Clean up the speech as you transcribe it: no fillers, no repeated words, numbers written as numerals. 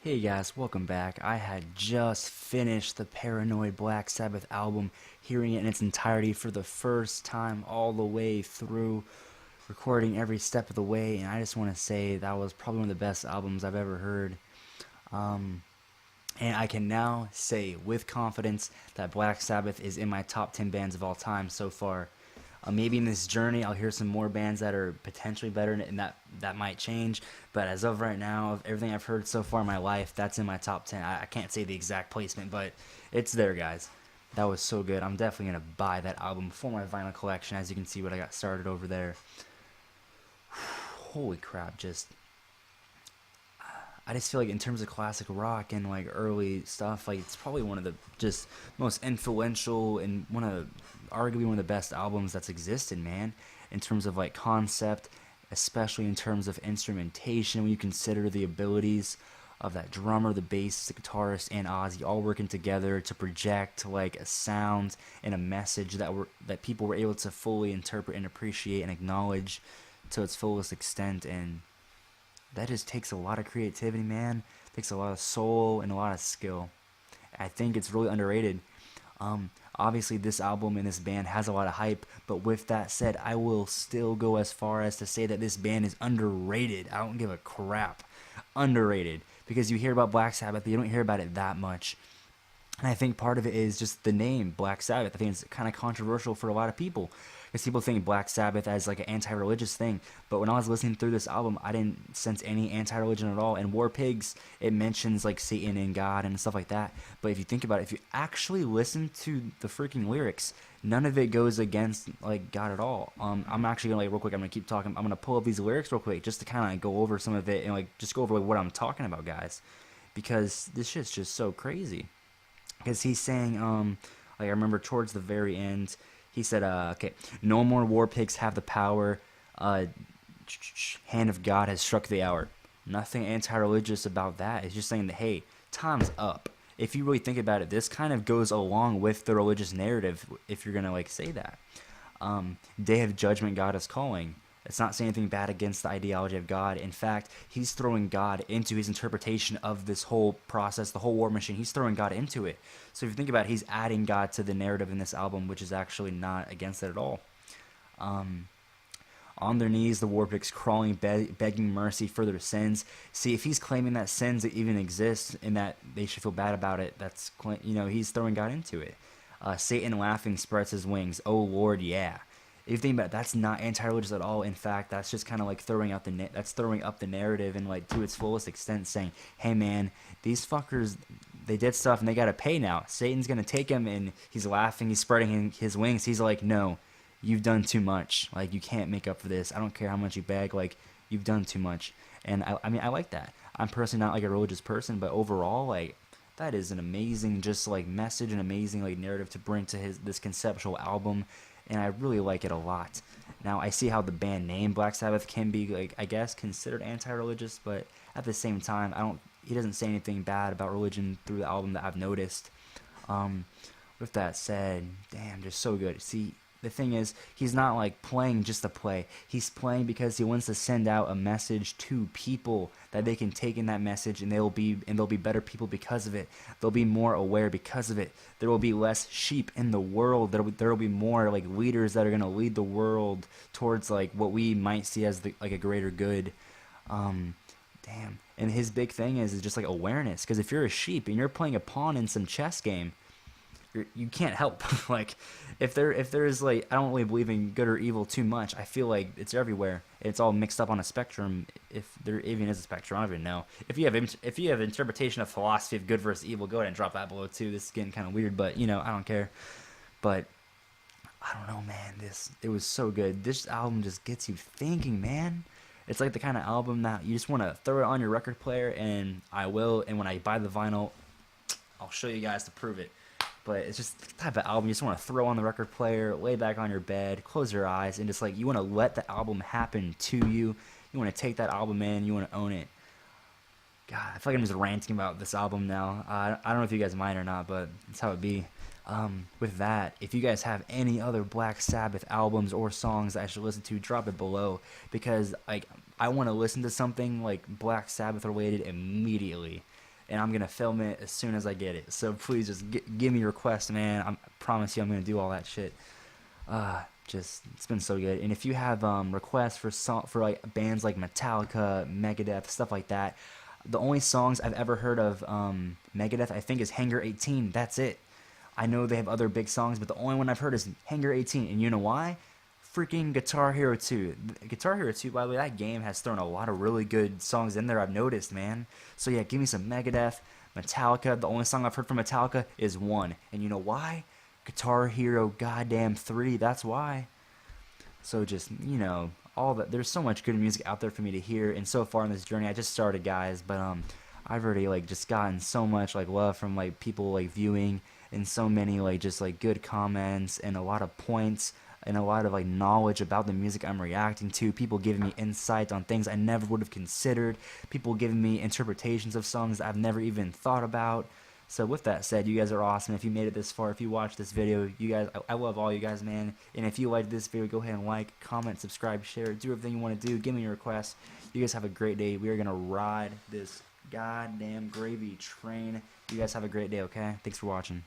Hey guys, welcome back. I had just finished the Paranoid Black Sabbath album, hearing it in its entirety for the first time all the way through, recording every step of the way, and I just want to say that was probably one of the best albums I've ever heard. Um, and I can now say with confidence that Black Sabbath is in my top 10 bands of all time so far. Maybe in this journey, I'll hear some more bands that are potentially better, and that might change. But as of right now, of everything I've heard so far in my life, that's in my top 10. I can't say the exact placement, but it's there, guys. That was so good. I'm definitely gonna buy that album for my vinyl collection. As you can see, what I got started over there. Holy crap! I just feel like in terms of classic rock and like early stuff, like it's probably one of the just most influential and arguably one of the best albums that's existed, man. In terms of like concept, especially in terms of instrumentation, when you consider the abilities of that drummer, the bass, the guitarist, and Ozzy all working together to project like a sound and a message that people were able to fully interpret and appreciate and acknowledge to its fullest extent. And that just takes a lot of creativity, man. It takes a lot of soul and a lot of skill. I think it's really underrated. Obviously, this album and this band has a lot of hype, but with that said, I will still go as far as to say that this band is underrated. I don't give a crap. Underrated. Because you hear about Black Sabbath, but you don't hear about it that much. And I think part of it is just the name, Black Sabbath. I think it's kind of controversial for a lot of people. Because people think Black Sabbath as like an anti-religious thing. But when I was listening through this album, I didn't sense any anti-religion at all. And War Pigs, it mentions like Satan and God and stuff like that. But if you think about it, if you actually listen to the freaking lyrics, none of it goes against like God at all. I'm actually gonna like real quick. I'm gonna keep talking. I'm gonna pull up these lyrics real quick just to kind of go over some of it and like just go over like what I'm talking about, guys. Because this shit's just so crazy because he's saying like I remember towards the very end he said okay, no more war pigs have the power, uh hand of God has struck the hour. Nothing anti-religious about that. It's just saying that hey, time's up. If you really think about it, this kind of goes along with the religious narrative if you're gonna like say that. Day of judgment, God is calling. It's not saying anything bad against the ideology of God. In fact, he's throwing God into his interpretation of this whole process, the whole war machine. He's throwing God into it. So if you think about it, he's adding God to the narrative in this album, which is actually not against it at all. Um, on their knees, the war pigs crawling, begging mercy for their sins. See, if he's claiming that sins even exist and that they should feel bad about it, he's throwing God into it. Satan laughing spreads his wings. Oh Lord, yeah. If you think about it, that's not anti-religious at all. In fact, that's just kind of like that's throwing up the narrative and like to its fullest extent, saying, "Hey man, these fuckers, they did stuff and they gotta pay now. Satan's gonna take him and he's laughing, he's spreading his wings. He's like, no, you've done too much. Like you can't make up for this. I don't care how much you beg. Like you've done too much." And I mean, I like that. I'm personally not like a religious person, but overall, like that is an amazing just like message, an amazing like narrative to bring to his this conceptual album, and I really like it a lot. Now I see how the band name Black Sabbath can be like I guess considered anti-religious, but at the same time, I don't. He doesn't say anything bad about religion through the album that I've noticed. Um, with that said, damn, just so good. See, the thing is, he's not like playing just to play. He's playing because he wants to send out a message to people that they can take in that message, and they'll be better people because of it. They'll be more aware because of it. There will be less sheep in the world. There will be more like leaders that are gonna lead the world towards like what we might see as like a greater good. Um, Damn. And his big thing is just like awareness. Because if you're a sheep and you're playing a pawn in some chess game, you can't help. Like if there's like I don't really believe in good or evil too much. I feel like it's everywhere. It's all mixed up on a spectrum. If there even is a spectrum, I don't even know. If you have interpretation of philosophy of good versus evil, go ahead and drop that below too. This is getting kind of weird, but I don't care. But I don't know, man. It was so good. This album just gets you thinking, man. It's like the kind of album that you just want to throw it on your record player, and I will. And when I buy the vinyl, I'll show you guys to prove it. But it's just the type of album you just want to throw on the record player, lay back on your bed, close your eyes, and just like you want to let the album happen to you. You want to take that album in, you want to own it. God, I feel like I'm just ranting about this album now. I don't know if you guys mind or not, but that's how it be. With that, if you guys have any other Black Sabbath albums or songs that I should listen to, drop it below because like I want to listen to something like Black Sabbath related immediately. and I'm gonna film it as soon as I get it. So please just give me requests, man. I promise you I'm gonna do all that shit. Just it's been so good. And if you have requests for like bands like Metallica, Megadeth, stuff like that, the only songs I've ever heard of Megadeth, I think, is Hangar 18. That's it. I know they have other big songs, but the only one I've heard is Hangar 18. And you know why? Freaking Guitar Hero 2. Guitar Hero 2, by the way, that game has thrown a lot of really good songs in there, I've noticed, man. So yeah, give me some Megadeth, Metallica. The only song I've heard from Metallica is one. And you know why? Guitar Hero goddamn 3. That's why. So just, all that. There's so much good music out there for me to hear. And so far in this journey, I just started, guys, but I've already like just gotten so much like love from like people like viewing, and so many like just like good comments and a lot of points and a lot of like knowledge about the music I'm reacting to. People giving me insights on things I never would have considered. People giving me interpretations of songs I've never even thought about. So with that said, you guys are awesome. If you made it this far, if you watched this video, you guys, I love all you guys, man. And if you liked this video, go ahead and like, comment, subscribe, share, do everything you want to do. Give me your requests. You guys have a great day. We are going to ride this goddamn gravy train. You guys have a great day, okay? Thanks for watching.